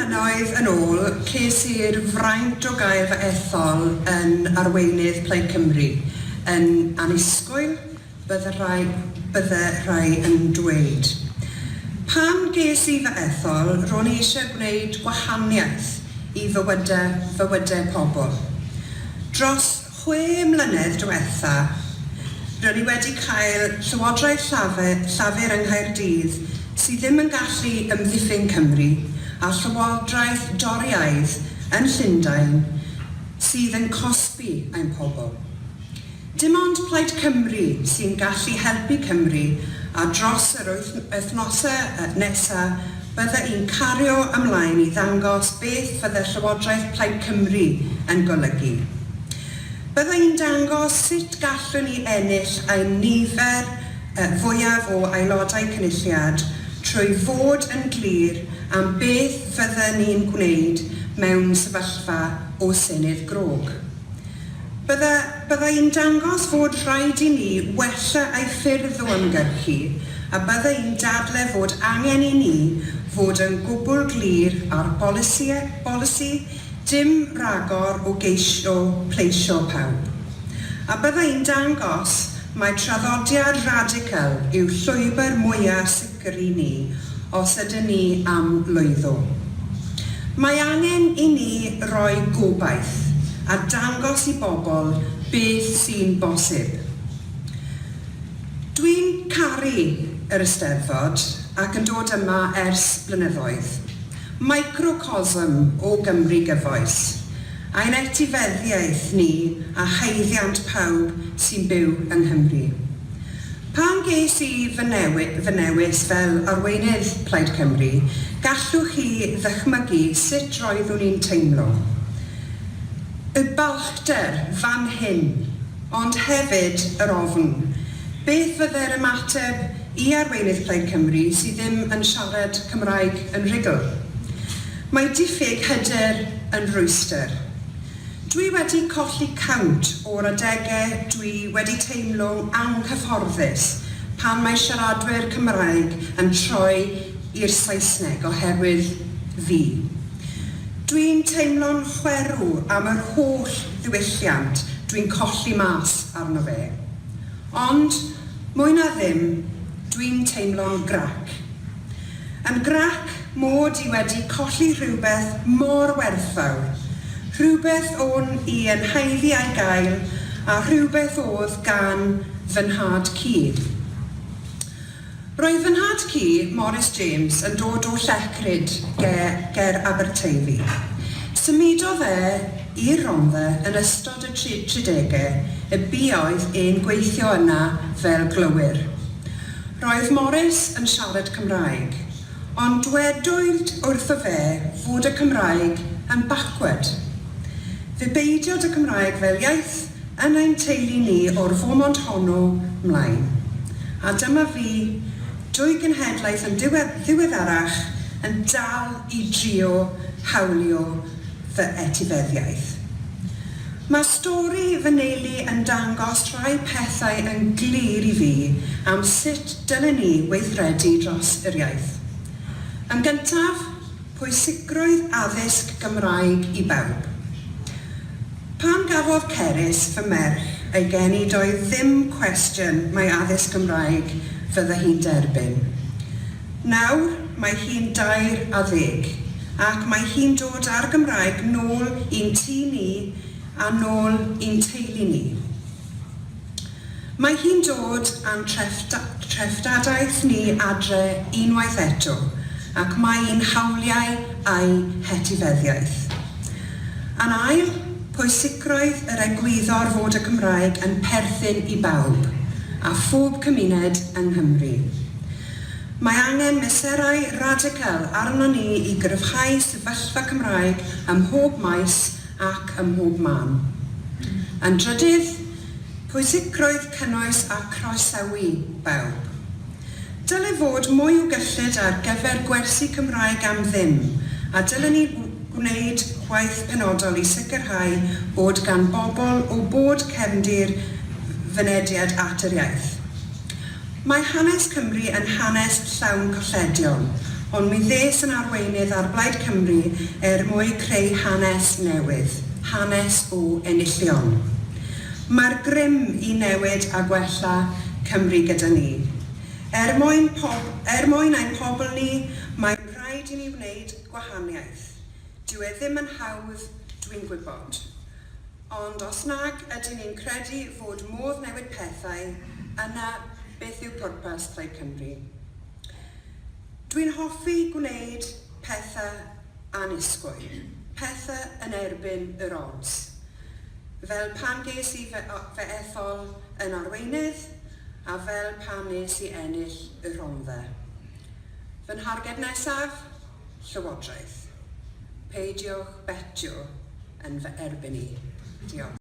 blynyddoedd yn ôl, ces i'r fraint o gael fy ethol yn Arweinydd Plaid Cymru, yn annisgwyl bydde rhai yn dweud. Pan ges i fy ethol, ro'n i eisiau gwneud gwahaniaeth i fywydau pobl. Dros 6 mlynedd diwetha, ro'n i wedi cael llywodraeth llafur yng Nghaerdydd sydd ddim yn gallu ymddiffyn Cymru a llywodraeth Doriaidd yn Llundain sydd yn cosbi ein pobl. Dim ond Plaid Cymru sy'n gallu helpu Cymru a dros yr wythnosau nesaf bydda i'n cario ymlaen i ddangos beth fydde llywodraeth Plaid Cymru yn golygu. Bydda i'n dangos sut gallwn ni ennill ein nifer fwyaf o aelodau cynulliad trwy fod yn glir am beth fydda ni'n gwneud mewn sefyllfa o senydd grog. Bydda i'n dangos fod rhaid i ni wella ei ffyrdd o ymgyrchu a bydda i'n dadle fod angen i ni fod yn gwbl glir ar bolisi dim ragor o geisio pleisio pawb. A bydda i'n dangos mae traddodiad radical yw llwybr mwyaf sicr i ni os ydyn ni am lwyddo. Mae angen i ni roi gobaith a dangos i bobl beth sy'n bosib. Dwi'n caru yr Eisteddfod ac yn dod yma ers blynyddoedd. Microcosm o Gymru gyfoes, a'n etifeddiaeth ni a haeddiant pawb sy'n byw yng Nghymru. Pan ges i fy newis fel arweinydd Plaid Cymru, gallwch chi ddychmygu sut roeddwn i'n teimlo. Y balchder fan hyn, ond hefyd yr ofn. Beth fydde'r ymateb i arweinydd Plaid Cymru sydd ddim yn siarad Cymraeg yn rhugl? Mae diffyg hyder yn rwystyr. Dwi wedi colli cawnt o'r adegau dwi wedi teimlo'n anghyfforddus pan mae siaradwyr Cymraeg yn troi i'r Saesneg oherwydd fi. Dwi'n teimlo'n chwerw am yr holl ddiwylliant dwi'n colli mas arno fe. Ond, mwy na ddim, dwi'n teimlo'n grac. Yn grac mod i wedi colli rhywbeth mor werthfawr, rhywbeth o'n i yn haeddu a'i gael a rhywbeth oedd gan fy nhad cu. Roedd fy nhad cu, Morris James, yn dod o Llecryd ger Aberteifi. Symudodd i'r Rhondda yn ystod y 30au, y buoedd ein gweithio yna fel glywir. Roedd Morris yn siarad Cymraeg, ond dwedwyd wrtho fe fod y Cymraeg yn backward. Fe beidiod y Cymraeg fel iaith yn ein teulu ni o'r fomont honno mlaen. A dyma fi, dwy genhedlaeth yn ddiweddarach, yn dal i drio hawlio fy etifeddiaeth. Mae stori fy neulu yn dangos rhai pethau yn glir i fi am sut dylen ni weithredu dros yr iaith. Yn gyntaf, pwysigrwydd addysg Gymraeg i bawb. Pan gafodd Cerys fy merch ei geni doedd ddim cwestiwn mai addysg Gymraeg fydda hi'n derbyn. Nawr mae hi'n 20 ac mae hi'n dod â'r Gymraeg nôl i'n tŷ ni a nôl i'n teulu ni. Mae hi'n dod a'n trefftadaeth ni adre unwaith eto ac mae hi'n hawliau a'i hetifeddiaeth. Yn ail, pwysigrwydd yr egwyddor fod y Cymraeg yn perthyn i bawb a phob cymuned yng Nghymru. Mae angen mesurau radical arno ni i gryfhau sefyllfa Cymraeg ym mhob maes ac ym mhob man. Yn drydydd, pwysigrwydd cynnwys a croesawu bawb. Dylai fod mwy o gyllid ar gyfer gwersi Cymraeg am ddim, a dylen ni gwneud gwaith penodol i sicrhau bod gan bobl o bod cefndir fynediad at yr iaith. Mae hanes Cymru yn hanes llawn colledion, ond mi ddes yn arweinydd ar Plaid Cymru mwyn creu hanes newydd, hanes o enillion. Mae'r grym i newid a gwella Cymru gyda ni. Mwyn ein pobl ni, mae'n rhaid i ni wneud gwahaniaeth. Dyw e ddim yn hawdd, dwi'n gwybod. Ond os nag ydyn ni'n credu fod modd newid pethau, yna beth yw pwrpas Plaid Cymru. Dwi'n hoffi gwneud pethau annisgwyl, pethau yn erbyn yr odds. Fel pan ges i fy ethol yn arweinydd, a fel pan nes i ennill y Rhondda. Fy nharged nesaf, llywodraeth. Peidiwch betio yn fy erbyn i. Diolch.